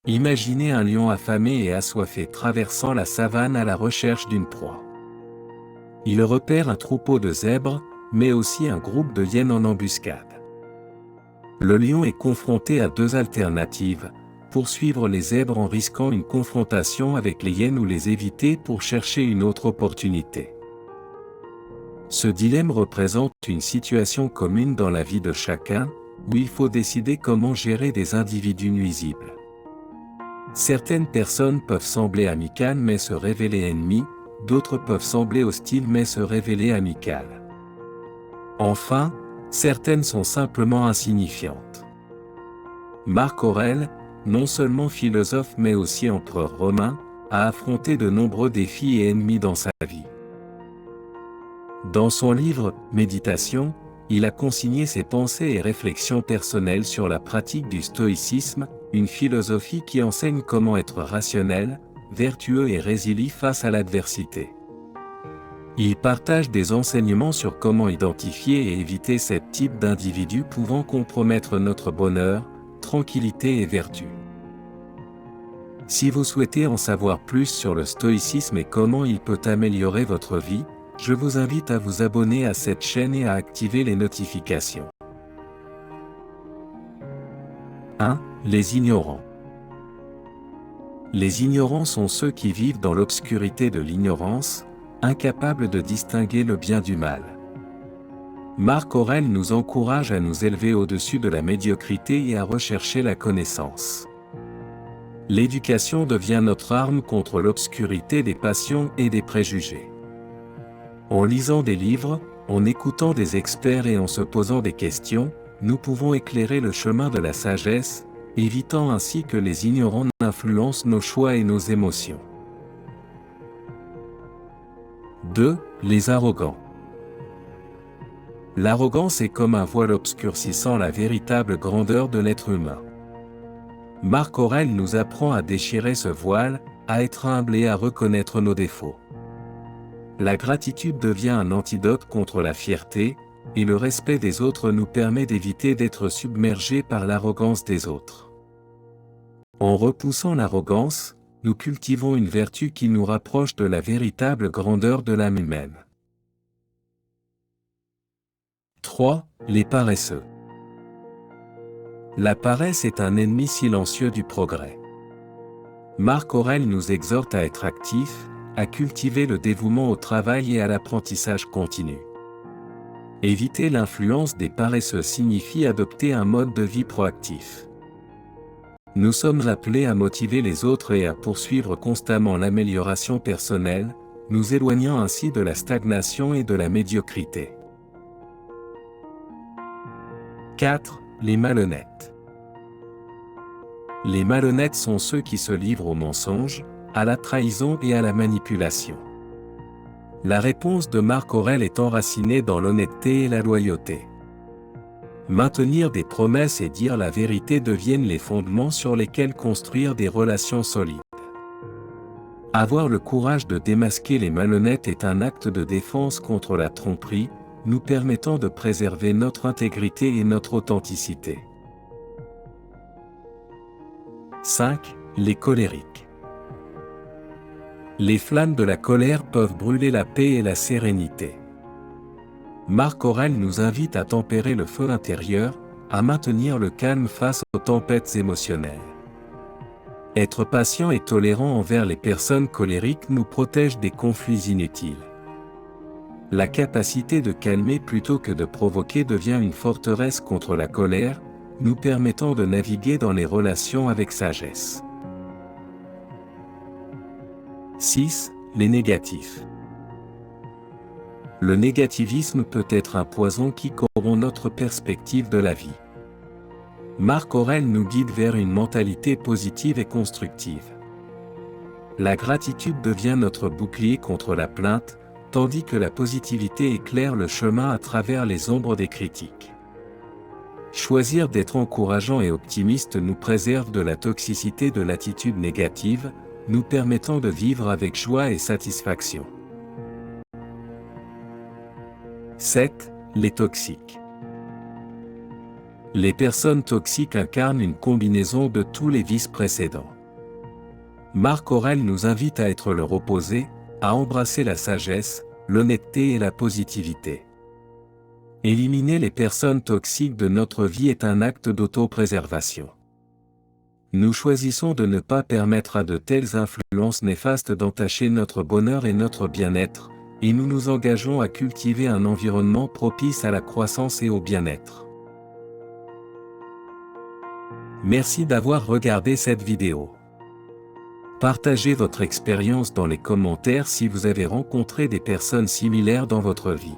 Imaginez un lion affamé et assoiffé traversant la savane à la recherche d'une proie. Il repère un troupeau de zèbres, mais aussi un groupe de hyènes en embuscade. Le lion est confronté à deux alternatives: poursuivre les zèbres en risquant une confrontation avec les hyènes ou les éviter pour chercher une autre opportunité. Ce dilemme représente une situation commune dans la vie de chacun, où il faut décider comment gérer des individus nuisibles. Certaines personnes peuvent sembler amicales mais se révéler ennemies, d'autres peuvent sembler hostiles mais se révéler amicales. Enfin, certaines sont simplement insignifiantes. Marc Aurèle, non seulement philosophe mais aussi empereur romain, a affronté de nombreux défis et ennemis dans sa vie. Dans son livre « Méditation », il a consigné ses pensées et réflexions personnelles sur la pratique du stoïcisme, une philosophie qui enseigne comment être rationnel, vertueux et résilient face à l'adversité. Il partage des enseignements sur comment identifier et éviter ce type d'individus pouvant compromettre notre bonheur, tranquillité et vertu. Si vous souhaitez en savoir plus sur le stoïcisme et comment il peut améliorer votre vie, je vous invite à vous abonner à cette chaîne et à activer les notifications. 1. Les ignorants. Les ignorants sont ceux qui vivent dans l'obscurité de l'ignorance, incapables de distinguer le bien du mal. Marc Aurèle nous encourage à nous élever au-dessus de la médiocrité et à rechercher la connaissance. L'éducation devient notre arme contre l'obscurité des passions et des préjugés. En lisant des livres, en écoutant des experts et en se posant des questions, nous pouvons éclairer le chemin de la sagesse, évitant ainsi que les ignorants n'influencent nos choix et nos émotions. 2. Les arrogants. L'arrogance est comme un voile obscurcissant la véritable grandeur de l'être humain. Marc Aurèle nous apprend à déchirer ce voile, à être humble et à reconnaître nos défauts. La gratitude devient un antidote contre la fierté, et le respect des autres nous permet d'éviter d'être submergés par l'arrogance des autres. En repoussant l'arrogance, nous cultivons une vertu qui nous rapproche de la véritable grandeur de l'âme humaine. 3. Les paresseux. La paresse est un ennemi silencieux du progrès. Marc Aurèle nous exhorte à être actifs, à cultiver le dévouement au travail et à l'apprentissage continu. Éviter l'influence des paresseux signifie adopter un mode de vie proactif. Nous sommes appelés à motiver les autres et à poursuivre constamment l'amélioration personnelle, nous éloignant ainsi de la stagnation et de la médiocrité. 4. Les malhonnêtes. Les malhonnêtes sont ceux qui se livrent au mensonge, à la trahison et à la manipulation. La réponse de Marc Aurèle est enracinée dans l'honnêteté et la loyauté. Maintenir des promesses et dire la vérité deviennent les fondements sur lesquels construire des relations solides. Avoir le courage de démasquer les malhonnêtes est un acte de défense contre la tromperie, nous permettant de préserver notre intégrité et notre authenticité. 5. Les colériques. Les flammes de la colère peuvent brûler la paix et la sérénité. Marc Aurèle nous invite à tempérer le feu intérieur, à maintenir le calme face aux tempêtes émotionnelles. Être patient et tolérant envers les personnes colériques nous protège des conflits inutiles. La capacité de calmer plutôt que de provoquer devient une forteresse contre la colère, nous permettant de naviguer dans les relations avec sagesse. 6. Les négatifs. Le négativisme peut être un poison qui corrompt notre perspective de la vie. Marc Aurèle nous guide vers une mentalité positive et constructive. La gratitude devient notre bouclier contre la plainte, tandis que la positivité éclaire le chemin à travers les ombres des critiques. Choisir d'être encourageant et optimiste nous préserve de la toxicité de l'attitude négative, nous permettant de vivre avec joie et satisfaction. 7. Les toxiques. Les personnes toxiques incarnent une combinaison de tous les vices précédents. Marc Aurèle nous invite à être leur opposé, à embrasser la sagesse, l'honnêteté et la positivité. Éliminer les personnes toxiques de notre vie est un acte d'auto-préservation. Nous choisissons de ne pas permettre à de telles influences néfastes d'entacher notre bonheur et notre bien-être, et nous nous engageons à cultiver un environnement propice à la croissance et au bien-être. Merci d'avoir regardé cette vidéo. Partagez votre expérience dans les commentaires si vous avez rencontré des personnes similaires dans votre vie.